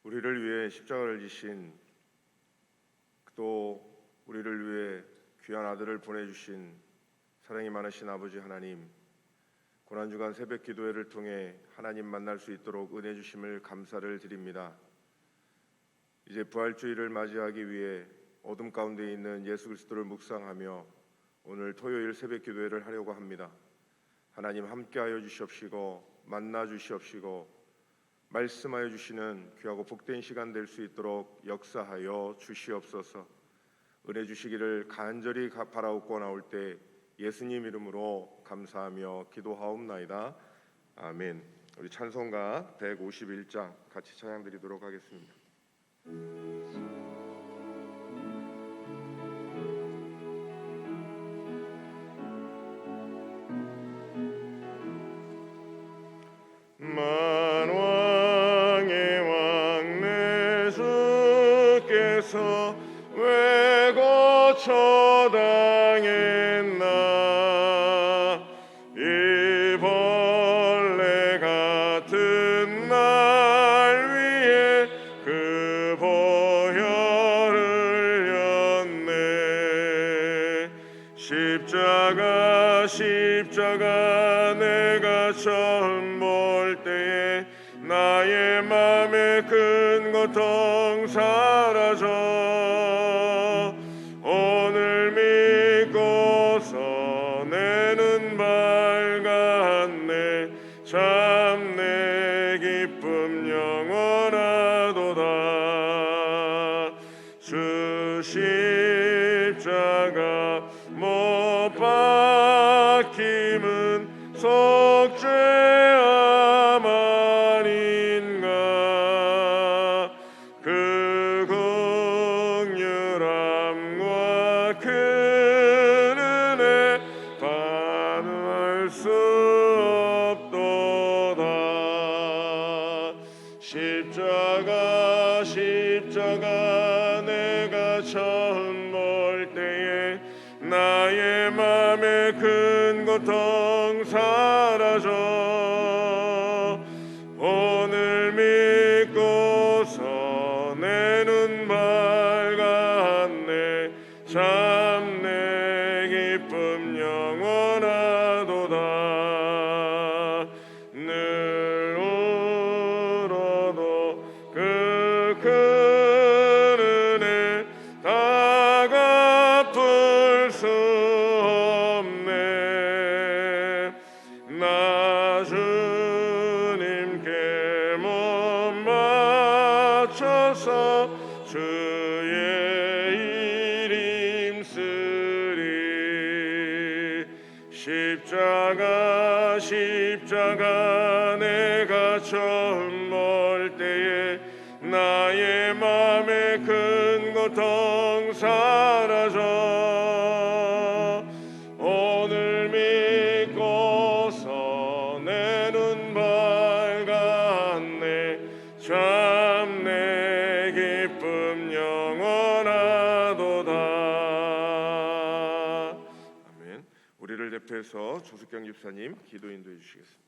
우리를 위해 십자가를 지신, 또 우리를 위해 귀한 아들을 보내주신 사랑이 많으신 아버지 하나님, 고난주간 새벽 기도회를 통해 하나님 만날 수 있도록 은혜 주심을 감사를 드립니다. 이제 부활주일을 맞이하기 위해 어둠 가운데 있는 예수 그리스도를 묵상하며 오늘 토요일 새벽 기도회를 하려고 합니다. 하나님 함께하여 주시옵시고 만나 주시옵시고 말씀하여 주시는 귀하고 복된 시간 될 수 있도록 역사하여 주시옵소서. 은혜 주시기를 간절히 바라옵고 나올 때 예수님 이름으로 감사하며 기도하옵나이다. 아멘. 우리 찬송가 151장 같이 찬양 드리도록 하겠습니다. 만왕의 왕 내 주께서 왜 거처당했나. 이 벌레 같은 날 위에 그 보혈을 흘렸네. 십자가 내가 처음 볼 때에 나의 맘에 큰 고통 사라져. 오늘 믿고서 내 눈 밝았네. 참 내 기쁨 영원하도다. 주 십자가 못 박힘은 속죄함 아닌가. 그 긍휼함과 그 은혜 반할 수 없도다. 십자가 내가 처음 볼 때에 나의 맘에 큰 고통 사라져. 오늘 믿고서 내 눈 밝았네. 참 내 기쁨 영원하도다. 늘 울어도 그 큰 은혜 다 갚을 수 없네. 나 주님께 몸 바쳐서 주의 일 힘쓰리. 십자가 내가 처음 볼 때에 나의 맘에 큰 고통 사라져. 오늘 믿고서 내 눈 밝았네. 참 내 기쁨 영원하도다. 아멘. 우리를 대표해서 조숙경 집사님 기도 인도해 주시겠습니다.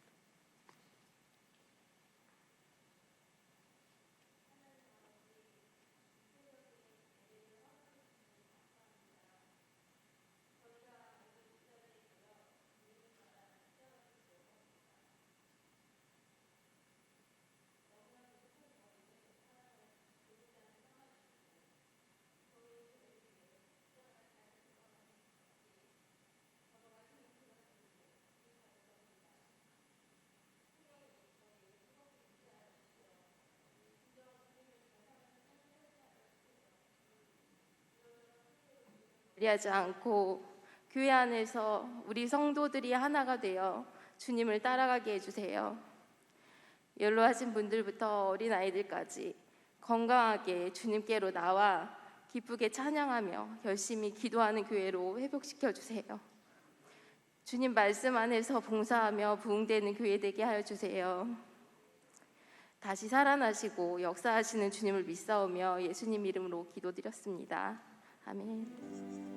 하지 않고 교회 안에서 우리 성도들이 하나가 되어 주님을 따라가게 해주세요. 연로하신 분들부터 어린아이들까지 건강하게 주님께로 나와 기쁘게 찬양하며 열심히 기도하는 교회로 회복시켜 주세요. 주님 말씀 안에서 봉사하며 부흥되는 교회 되게 하여 주세요. 다시 살아나시고 역사하시는 주님을 믿사오며 예수님 이름으로 기도드렸습니다. 아멘.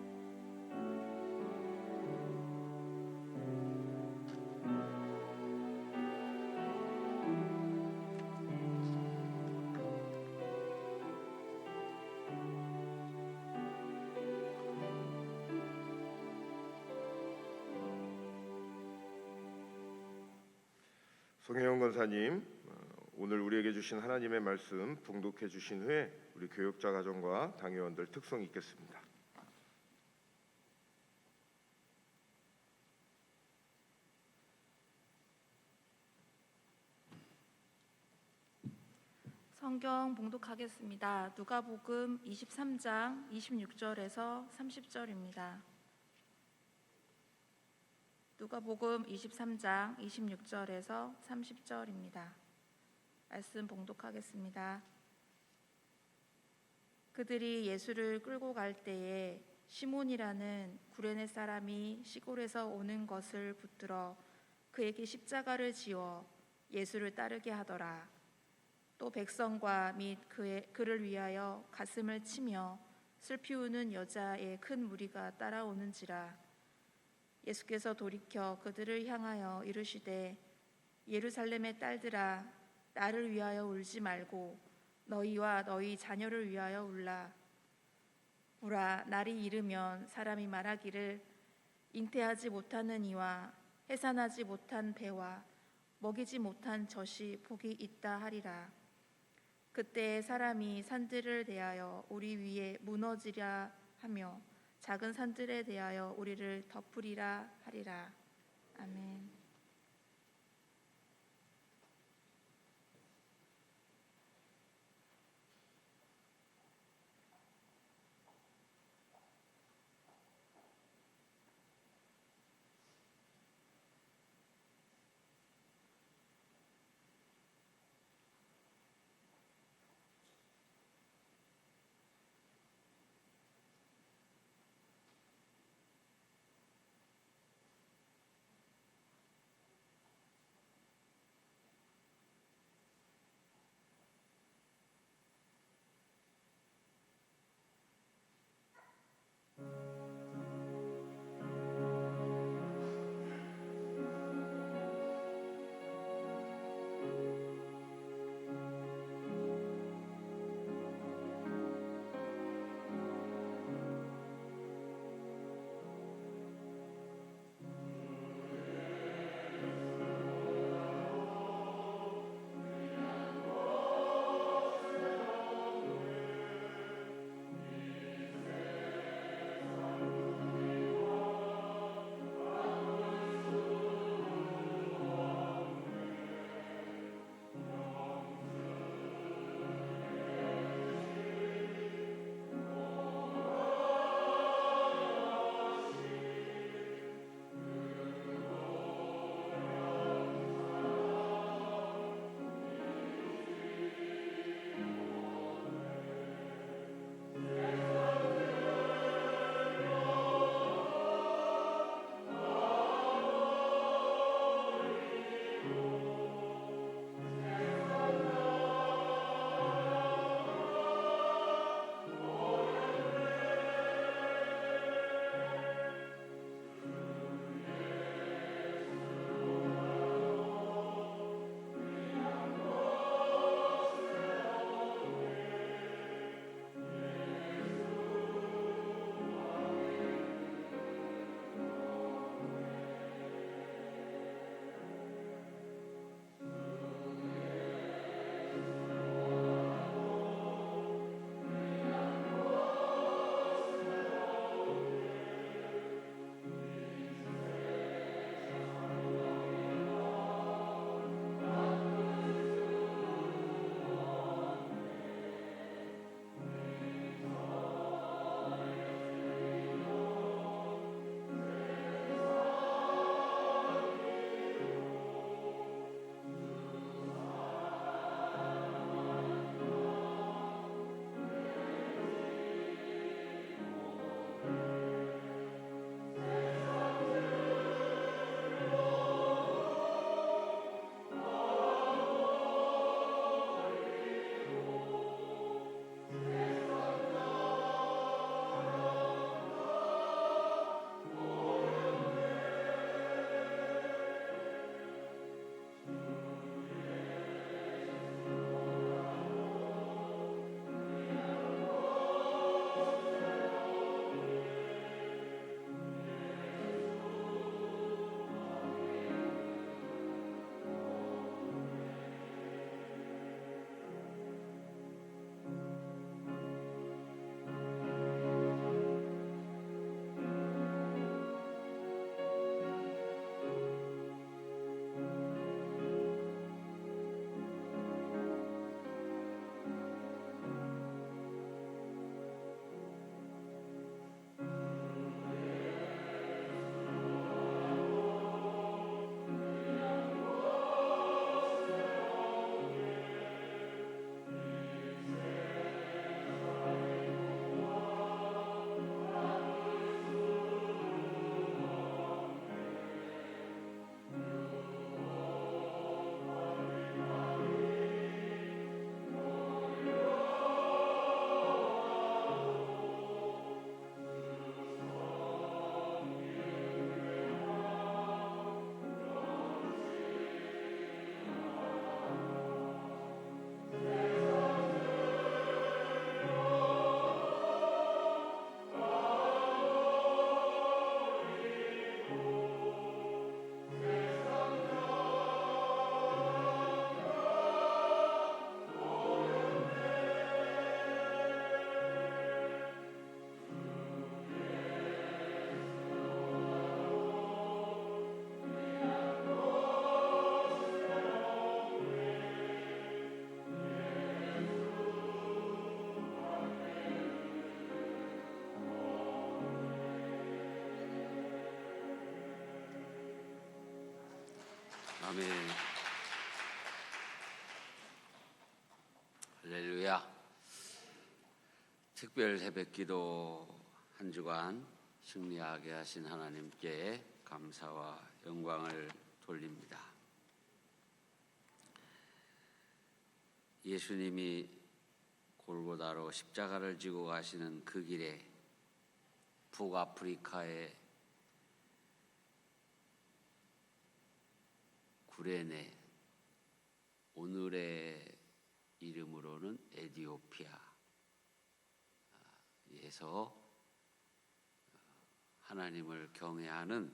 송혜영 권사님, 오늘 우리에게 주신 하나님의 말씀 봉독해 주신 후에 우리 교육자 가정과 당회원들 특송 있겠습니다. 성경 봉독하겠습니다. 누가복음 23장 26절에서 30절입니다. 누가복음 23장 26절에서 30절입니다. 말씀 봉독하겠습니다. 그들이 예수를 끌고 갈 때에 시몬이라는 구레네 사람이 시골에서 오는 것을 붙들어 그에게 십자가를 지워 예수를 따르게 하더라. 또 백성과 및 그를 위하여 가슴을 치며 슬피 우는 여자의 큰 무리가 따라오는지라. 예수께서 돌이켜 그들을 향하여 이르시되 예루살렘의 딸들아, 나를 위하여 울지 말고 너희와 너희 자녀를 위하여 울라. 보라, 날이 이르면 사람이 말하기를 잉태하지 못하는 이와 해산하지 못한 배와 먹이지 못한 젖이 복이 있다 하리라. 그때 사람이 산들을 대하여 우리 위에 무너지랴 하며 작은 산들에 대하여 우리를 덮으리라 하리라. 아멘. 아멘. 할렐루야. 특별 새벽기도 한 주간 승리하게 하신 하나님께 감사와 영광을 돌립니다. 예수님이 골고다로 십자가를 지고 가시는 그 길에 북아프리카의 구레네, 오늘의 이름으로는 에디오피아에서 하나님을 경외하는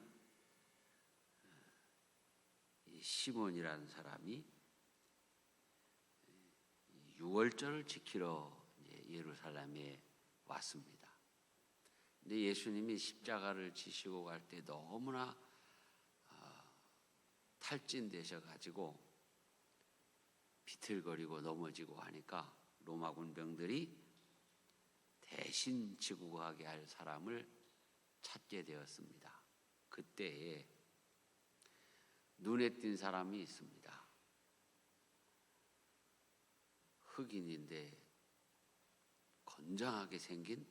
이 시몬이라는 사람이 유월절을 지키러 예루살렘에 왔습니다. 근데 예수님이 십자가를 지시고 갈 때 너무나 탈진되셔가지고 비틀거리고 넘어지고 하니까 로마 군병들이 대신 지고 가게 할 사람을 찾게 되었습니다. 그때에 눈에 띈 사람이 있습니다. 흑인인데 건장하게 생긴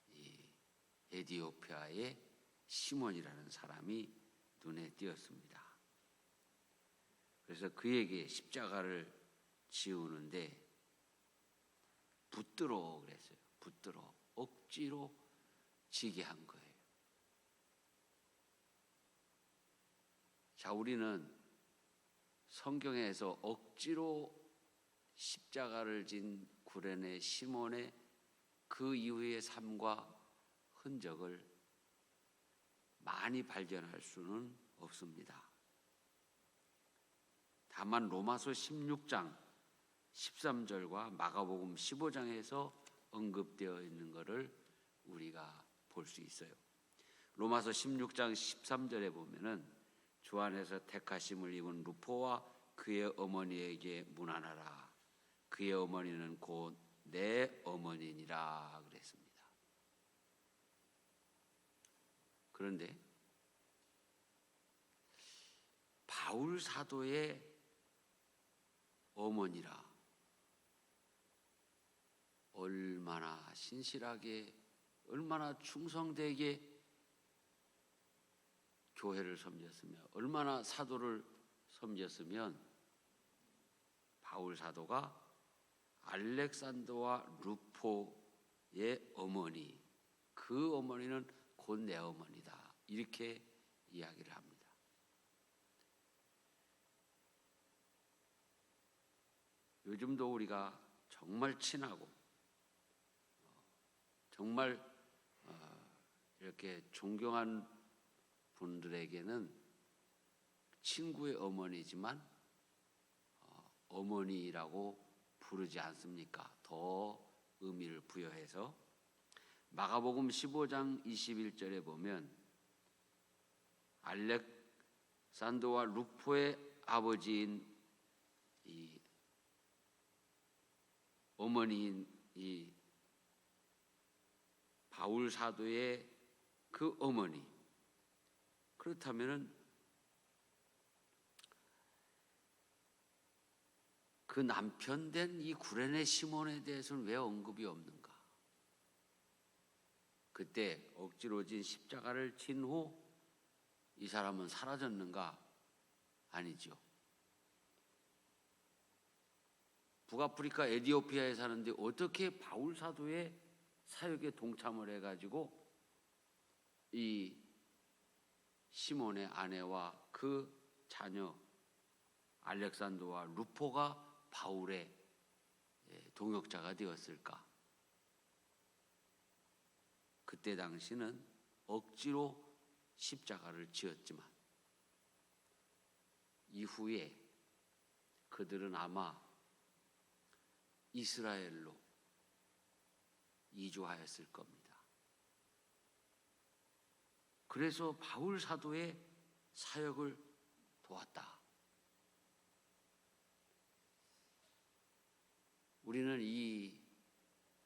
이 에디오피아의 시몬이라는 사람이 눈에 띄었습니다. 그래서 그에게 십자가를 지우는데 붙들어 그랬어요. 붙들어 억지로 지게 한 거예요. 자, 우리는 성경에서 억지로 십자가를 진 구레네 시몬의 그 이후의 삶과 흔적을 많이 발견할 수는 없습니다. 다만 로마서 16장 13절과 마가복음 15장에서 언급되어 있는 것을 우리가 볼 수 있어요. 로마서 16장 13절에 보면은 주 안에서 택하심을 입은 루포와 그의 어머니에게 문안하라. 그의 어머니는 곧 내 어머니니라 그랬습니다. 그런데 바울 사도의 어머니라 얼마나 신실하게 얼마나 충성되게 교회를 섬겼으며 얼마나 사도를 섬겼으면 바울 사도가 알렉산더와 루포의 어머니, 그 어머니는 곧 내 어머니다 이렇게 이야기를 합니다. 요즘도 우리가 정말 친하고 정말 이렇게 존경한 분들에게는 친구의 어머니지만 어머니라고 부르지 않습니까? 더 의미를 부여해서 마가복음 15장 21절에 보면 알렉산더와 루포의 아버지인 이 어머니인 이 바울 사도의 그 어머니, 그렇다면은 그 남편 된 이 구레네 시몬에 대해서는 왜 언급이 없는가? 그때 억지로 진 십자가를 친 후 이 사람은 사라졌는가? 아니죠. 북아프리카 에디오피아에 사는데 어떻게 바울 사도의 사역에 동참을 해가지고 이 시몬의 아내와 그 자녀 알렉산더와 루포가 바울의 동역자가 되었을까? 그때 당시는 억지로 십자가를 지었지만 이후에 그들은 아마 이스라엘로 이주하였을 겁니다. 그래서 바울 사도의 사역을 도왔다. 우리는 이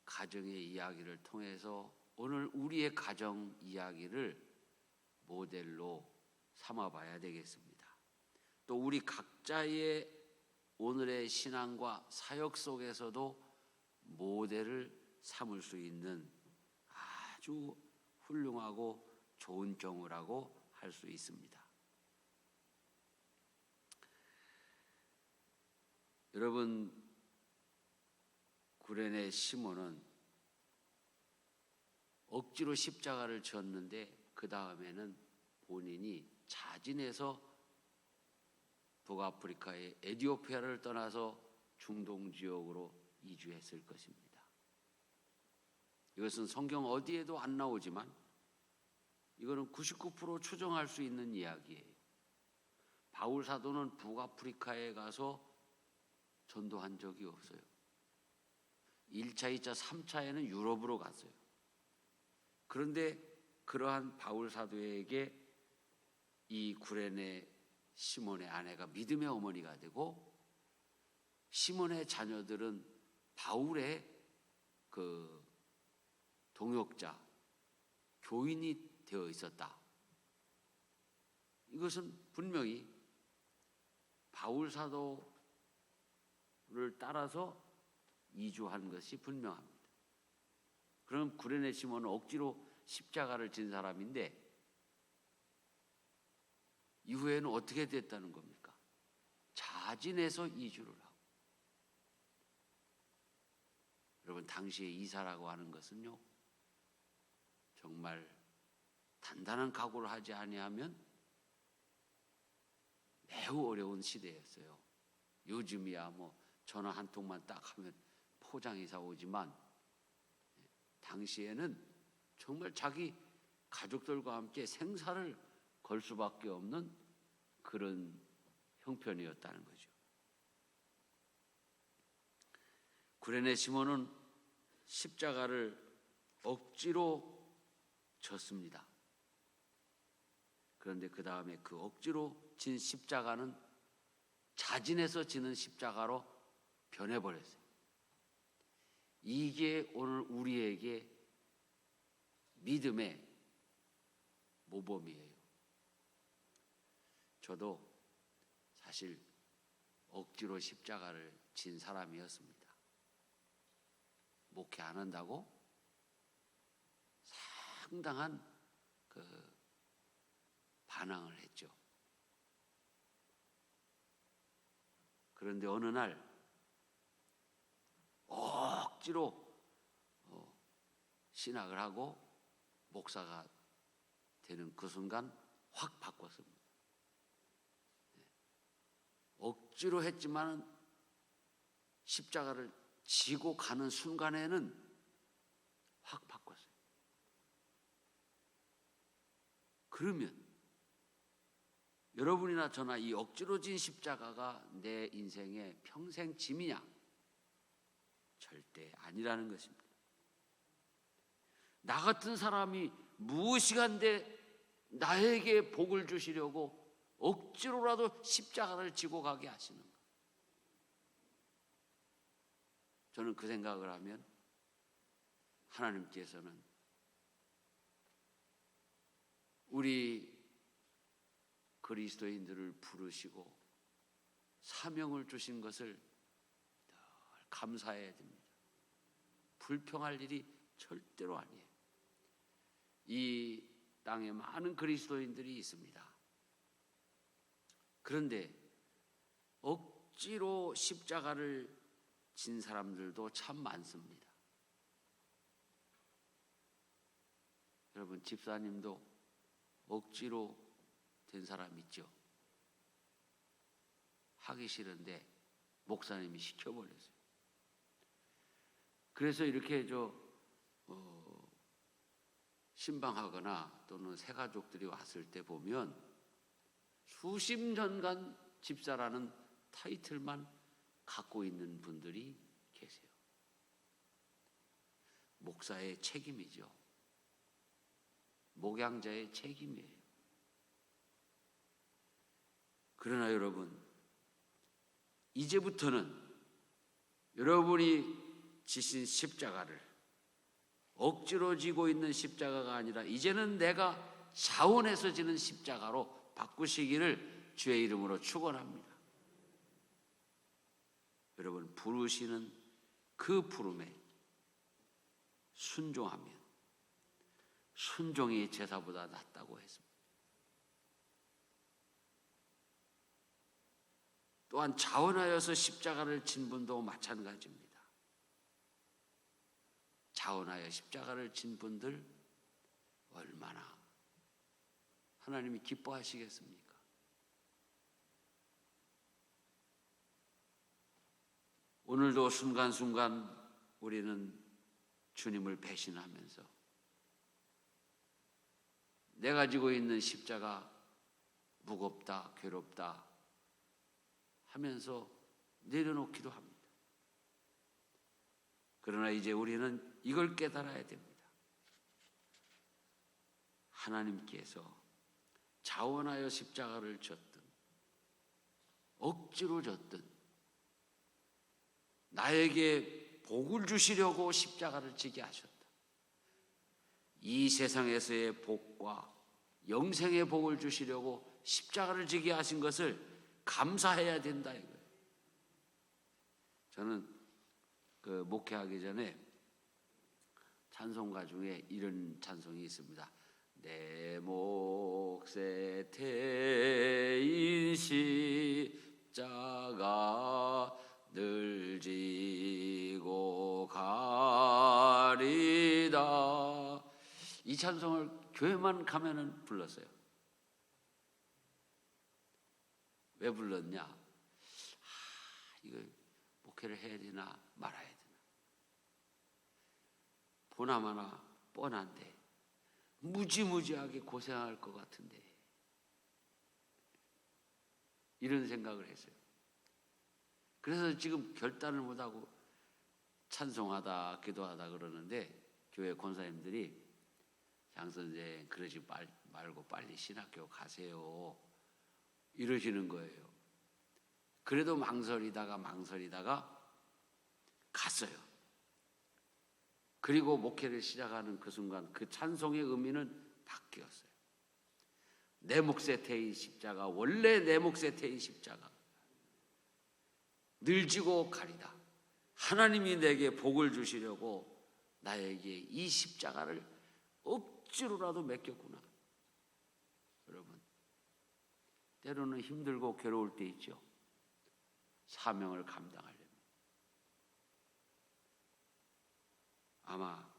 가정의 이야기를 통해서 오늘 우리의 가정 이야기를 모델로 삼아봐야 되겠습니다. 또 우리 각자의 오늘의 신앙과 사역 속에서도 모델을 삼을 수 있는 아주 훌륭하고 좋은 경우라고 할 수 있습니다. 여러분, 구레네 시몬은 억지로 십자가를 졌는데 그 다음에는 본인이 자진해서 북아프리카의 에티오피아를 떠나서 중동 지역으로 이주했을 것입니다. 이것은 성경 어디에도 안 나오지만 이거는 99% 추정할 수 있는 이야기예요. 바울 사도는 북아프리카에 가서 전도한 적이 없어요. 1차, 2차, 3차에는 유럽으로 갔어요. 그런데 그러한 바울 사도에게 이 구레네 시몬의 아내가 믿음의 어머니가 되고, 시몬의 자녀들은 바울의 그 동역자, 교인이 되어 있었다. 이것은 분명히 바울 사도를 따라서 이주한 것이 분명합니다. 그럼 구레네 시몬은 억지로 십자가를 진 사람인데 이후에는 어떻게 됐다는 겁니까? 자진해서 이주를 하고. 여러분, 당시의 이사라고 하는 것은요, 정말 단단한 각오를 하지 아니하면 매우 어려운 시대였어요. 요즘이야 뭐 전화 한 통만 딱 하면 포장이사 오지만, 당시에는 정말 자기 가족들과 함께 생사를 걸 수밖에 없는 그런 형편이었다는 거죠. 구레네 시몬은 십자가를 억지로 졌습니다. 그런데 그 다음에 그 억지로 진 십자가는 자진해서 지는 십자가로 변해버렸어요. 이게 오늘 우리에게 믿음의 모범이에요. 저도 사실 억지로 십자가를 진 사람이었습니다. 목회 안 한다고 상당한 그 반항을 했죠. 그런데 어느 날 억지로 신학을 하고 목사가 되는 그 순간 확 바꿨습니다. 억지로 했지만 십자가를 지고 가는 순간에는 확 바꿨어요. 그러면 여러분이나 저나 이 억지로 진 십자가가 내 인생의 평생 짐이냐? 절대 아니라는 것입니다. 나 같은 사람이 무엇이간데 나에게 복을 주시려고 억지로라도 십자가를 지고 가게 하시는가? 저는 그 생각을 하면 하나님께서는 우리 그리스도인들을 부르시고 사명을 주신 것을 늘 감사해야 됩니다. 불평할 일이 절대로 아니에요. 이 땅에 많은 그리스도인들이 있습니다. 그런데 억지로 십자가를 진 사람들도 참 많습니다. 여러분, 집사님도 억지로 된 사람 있죠? 하기 싫은데 목사님이 시켜버렸어요. 그래서 이렇게 신방하거나 또는 새가족들이 왔을 때 보면 수십 년간 집사라는 타이틀만 갖고 있는 분들이 계세요. 목사의 책임이죠. 목양자의 책임이에요. 그러나 여러분, 이제부터는 여러분이 지신 십자가를 억지로 지고 있는 십자가가 아니라 이제는 내가 자원해서 지는 십자가로 바꾸시기를 주의 이름으로 축원합니다. 여러분, 부르시는 그 부름에 순종하면 순종이 제사보다 낫다고 했습니다. 또한 자원하여서 십자가를 진 분도 마찬가지입니다. 자원하여 십자가를 진 분들 얼마나 하나님이 기뻐하시겠습니까? 오늘도 순간순간 우리는 주님을 배신하면서 내가 지고 있는 십자가 무겁다, 괴롭다 하면서 내려놓기도 합니다. 그러나 이제 우리는 이걸 깨달아야 됩니다. 하나님께서 자원하여 십자가를 졌든 억지로 졌든 나에게 복을 주시려고 십자가를 지게 하셨다. 이 세상에서의 복과 영생의 복을 주시려고 십자가를 지게 하신 것을 감사해야 된다 이거예요. 저는 목회하기 전에 찬송가 중에 이런 찬송이 있습니다. 내 몫에 태인 십자가 늘 지고 가리다. 이 찬송을 교회만 가면은 불렀어요. 왜 불렀냐? 이거 목회를 해야 되나 말아야 되나? 보나마나 뻔한데 무지무지하게 고생할 것 같은데 이런 생각을 했어요. 그래서 지금 결단을 못하고 찬송하다 기도하다 그러는데 교회 권사님들이 장선생 그러지 말고 빨리 신학교 가세요 이러시는 거예요. 그래도 망설이다가 갔어요. 그리고 목회를 시작하는 그 순간 그 찬송의 의미는 바뀌었어요. 내 몫에 태인 십자가, 원래 내 몫에 태인 십자가 늘 지고 가리다. 하나님이 내게 복을 주시려고 나에게 이 십자가를 억지로라도 맡겼구나. 여러분, 때로는 힘들고 괴로울 때 있죠. 사명을 감당하려면 아마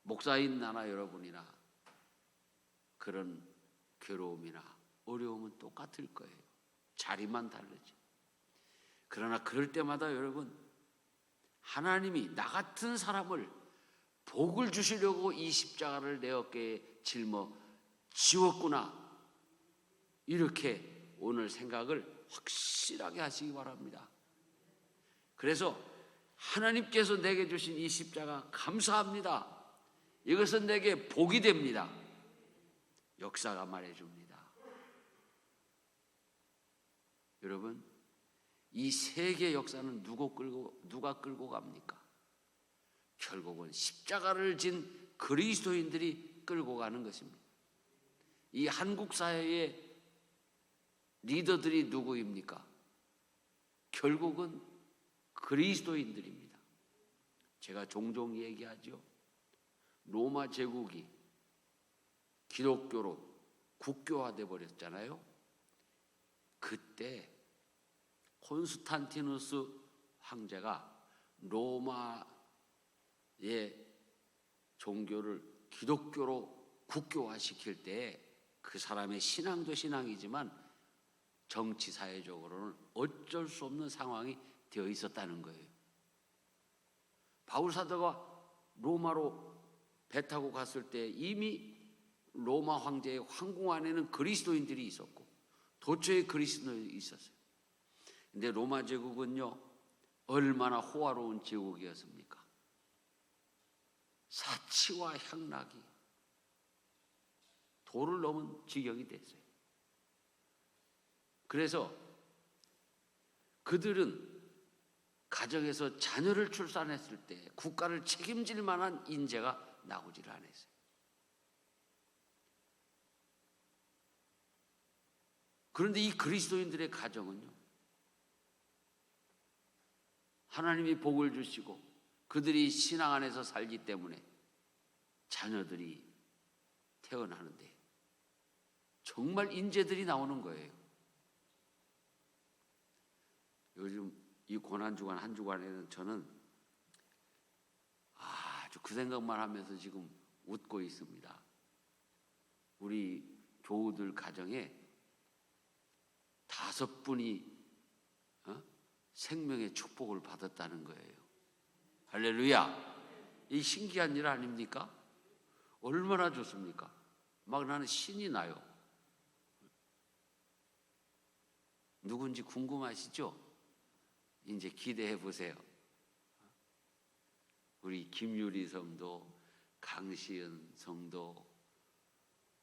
목사인 나나 여러분이나 그런 괴로움이나 어려움은 똑같을 거예요. 자리만 다르지. 그러나 그럴 때마다 여러분, 하나님이 나 같은 사람을 복을 주시려고 이 십자가를 내 어깨에 지웠구나, 이렇게 오늘 생각을 확실하게 하시기 바랍니다. 그래서 하나님께서 내게 주신 이 십자가 감사합니다. 이것은 내게 복이 됩니다. 역사가 말해줍니다. 여러분, 이 세계 역사는 누가 끌고 갑니까? 결국은 십자가를 진 그리스도인들이 끌고 가는 것입니다. 이 한국 사회의 리더들이 누구입니까? 결국은 그리스도인들입니다. 제가 종종 얘기하죠. 로마 제국이 기독교로 국교화돼 버렸잖아요. 그때 콘스탄티누스 황제가 로마의 종교를 기독교로 국교화시킬 때 그 사람의 신앙도 신앙이지만 정치 사회적으로는 어쩔 수 없는 상황이 되어 있었다는 거예요. 바울 사도가 로마로 배 타고 갔을 때 이미 로마 황제의 황궁 안에는 그리스도인들이 있었고 도처에 그리스도인들이 있었어요. 근데 로마 제국은요, 얼마나 호화로운 제국이었습니까? 사치와 향락이 도를 넘은 지경이 됐어요. 그래서 그들은 가정에서 자녀를 출산했을 때 국가를 책임질 만한 인재가 나오지를 않았어요. 그런데 이 그리스도인들의 가정은요, 하나님이 복을 주시고 그들이 신앙 안에서 살기 때문에 자녀들이 태어나는데 정말 인재들이 나오는 거예요. 요즘 이 고난주간 한 주간에는 저는 아주 그 생각만 하면서 지금 웃고 있습니다. 우리 조우들 가정에 5분이 생명의 축복을 받았다는 거예요. 할렐루야. 이 신기한 일 아닙니까? 얼마나 좋습니까? 막 나는 신이 나요. 누군지 궁금하시죠? 이제 기대해 보세요. 우리 김유리 성도, 강시은 성도,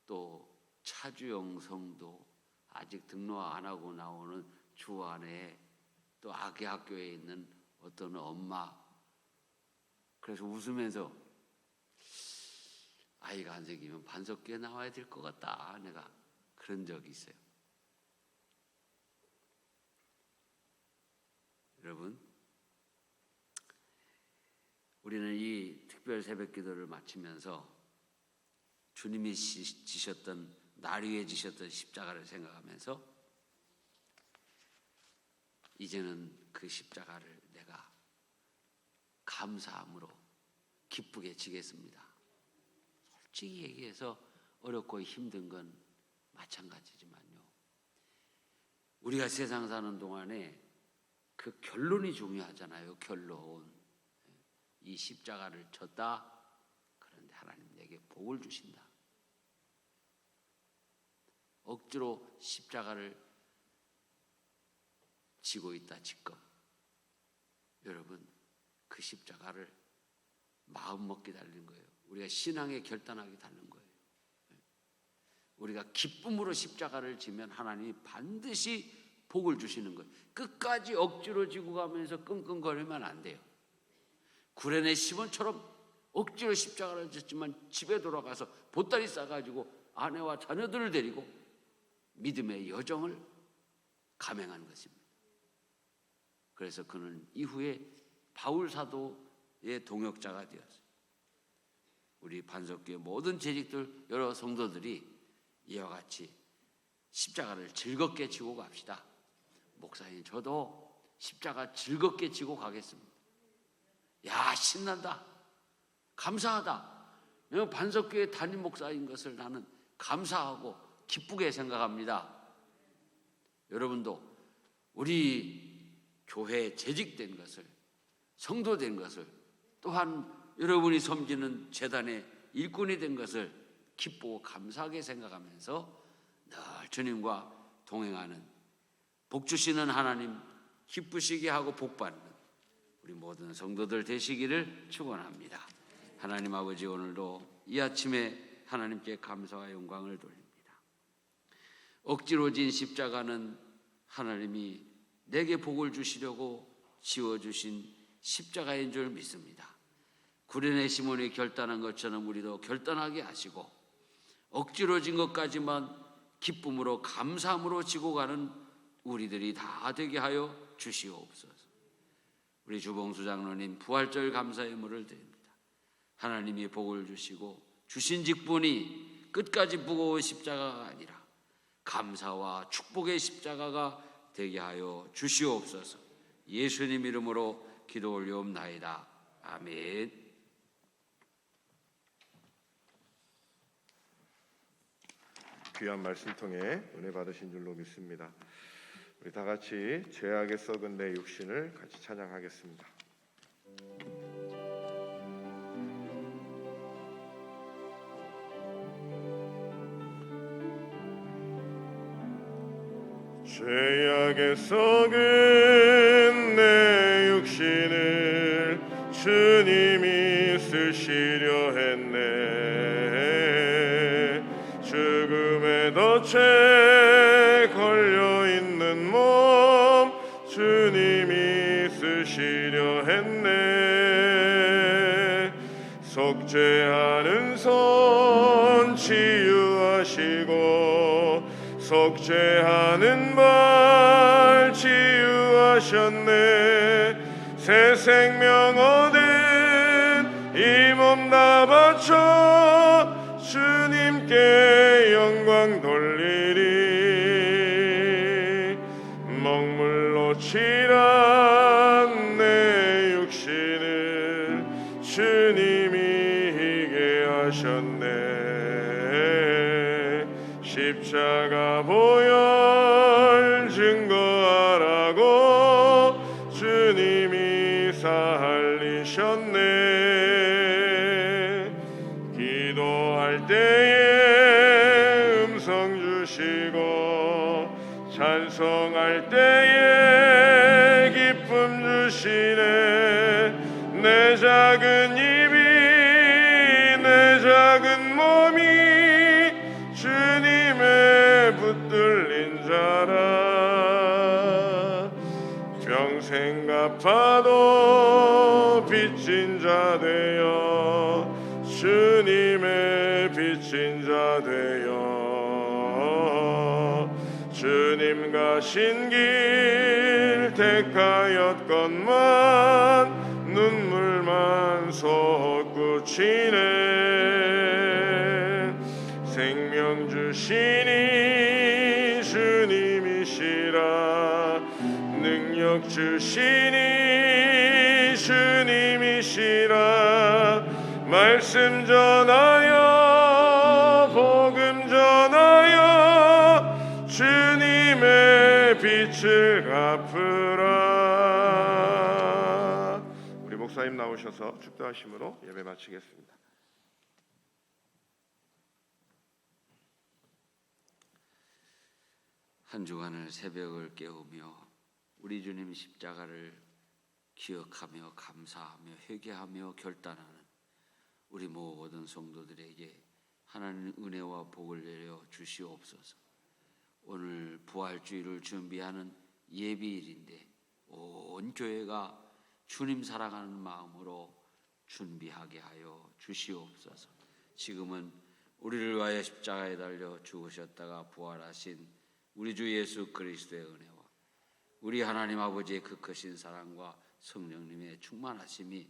또 차주영 성도, 아직 등록 안 하고 나오는 주안에, 또 아기 학교에 있는 어떤 엄마. 그래서 웃으면서 아이가 안 생기면 반석교에 나와야 될 것 같다, 내가 그런 적이 있어요. 여러분, 우리는 이 특별 새벽 기도를 마치면서 주님이 지셨던, 날 위해 지셨던 십자가를 생각하면서 이제는 그 십자가를 내가 감사함으로 기쁘게 지겠습니다. 솔직히 얘기해서 어렵고 힘든 건 마찬가지지만요, 우리가 세상 사는 동안에 그 결론이 중요하잖아요. 결론. 이 십자가를 졌다. 그런데 하나님 내게 복을 주신다. 억지로 십자가를 지고 있다 지금. 여러분, 그 십자가를 마음 먹게 달린 거예요. 우리가 신앙에 결단하게 달린 거예요. 우리가 기쁨으로 십자가를 지면 하나님이 반드시 복을 주시는 거예요. 끝까지 억지로 지고 가면서 끙끙거리면 안 돼요. 구레네 시몬처럼 억지로 십자가를 졌지만 집에 돌아가서 보따리 싸가지고 아내와 자녀들을 데리고 믿음의 여정을 감행한 것입니다. 그래서 그는 이후에 바울 사도의 동역자가 되었어요. 우리 반석교회 모든 재직들, 여러 성도들이 이와 같이 십자가를 즐겁게 지고 갑시다. 목사님, 저도 십자가 즐겁게 지고 가겠습니다. 야, 신난다. 감사하다. 내가 반석교회 담임 목사인 것을 나는 감사하고 기쁘게 생각합니다. 여러분도 우리 교회에 재직된 것을, 성도된 것을, 또한 여러분이 섬기는 재단의 일꾼이 된 것을 기쁘고 감사하게 생각하면서 늘 주님과 동행하는, 복 주시는 하나님 기쁘시게 하고 복받는 우리 모든 성도들 되시기를 축원합니다. 하나님 아버지, 오늘도 이 아침에 하나님께 감사와 영광을 돌립니다. 억지로 진 십자가는 하나님이 내게 복을 주시려고 지어주신 십자가인 줄 믿습니다. 구레네 시몬이 결단한 것처럼 우리도 결단하게 하시고 억지로 진 것까지만 기쁨으로 감사함으로 지고 가는 우리들이 다 되게 하여 주시옵소서. 우리 주봉수 장로님 부활절 감사의 물을 드립니다. 하나님이 복을 주시고 주신 직분이 끝까지 무거운 십자가가 아니라 감사와 축복의 십자가가 되게 하여 주시옵소서. 예수님 이름으로 기도 올려옵나이다. 아멘. 귀한 말씀 통해 은혜 받으신 줄로 믿습니다. 우리 다 같이 죄악에 썩은 내 육신을 같이 찬양하겠습니다. 죄악에 썩은 내 육신을 주님이 쓰시려 했네. 죽음의 덫에 걸려있는 몸 주님이 쓰시려 했네. 속죄하는 손 치유하시고 속죄하는 발 치유하셨네. 새 생명 얻은 이 몸 다 바쳐 주님께 영광 돌리리. 먹물로 칠한 내 육신을 주님이 희게 하셨네. 십자가 보혈 증거하라고 주님이 살리셨네. 기도할 때에 음성 주시고 찬송할 때에 기쁨 주시네. 내 작은 입이 내 작은 몸이 주님의 붙들린 자라. 평생 갚아도 빚진 자 되어 주님의 빚진 자 되어 주님 가신 길 택하였건만 눈물만 솟구치네. 생명 주시니 주님이시라. 능력 주시니 주님이시라. 말씀 전하여 복음 전하여 주님의 빛을 갚으라. 우리 목사님 나오셔서 축도하심으로 예배 마치겠습니다. 한 주간을 새벽을 깨우며 우리 주님 십자가를 기억하며 감사하며 회개하며 결단하는 우리 모든 성도들에게 하나님 은혜와 복을 내려 주시옵소서. 오늘 부활주일을 준비하는 예비일인데 온 교회가 주님 사랑하는 마음으로 준비하게 하여 주시옵소서. 지금은 우리를 위하여 십자가에 달려 죽으셨다가 부활하신 우리 주 예수 그리스도의 은혜와 우리 하나님 아버지의 그 크신 사랑과 성령님의 충만하심이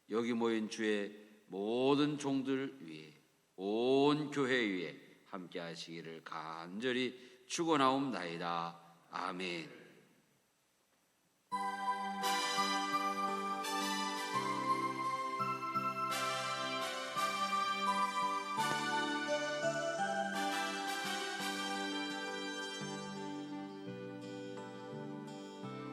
여기 모인 주의 모든 종들 위에 온 교회 위에 함께 하시기를 간절히 축원하옵나이다. 아멘.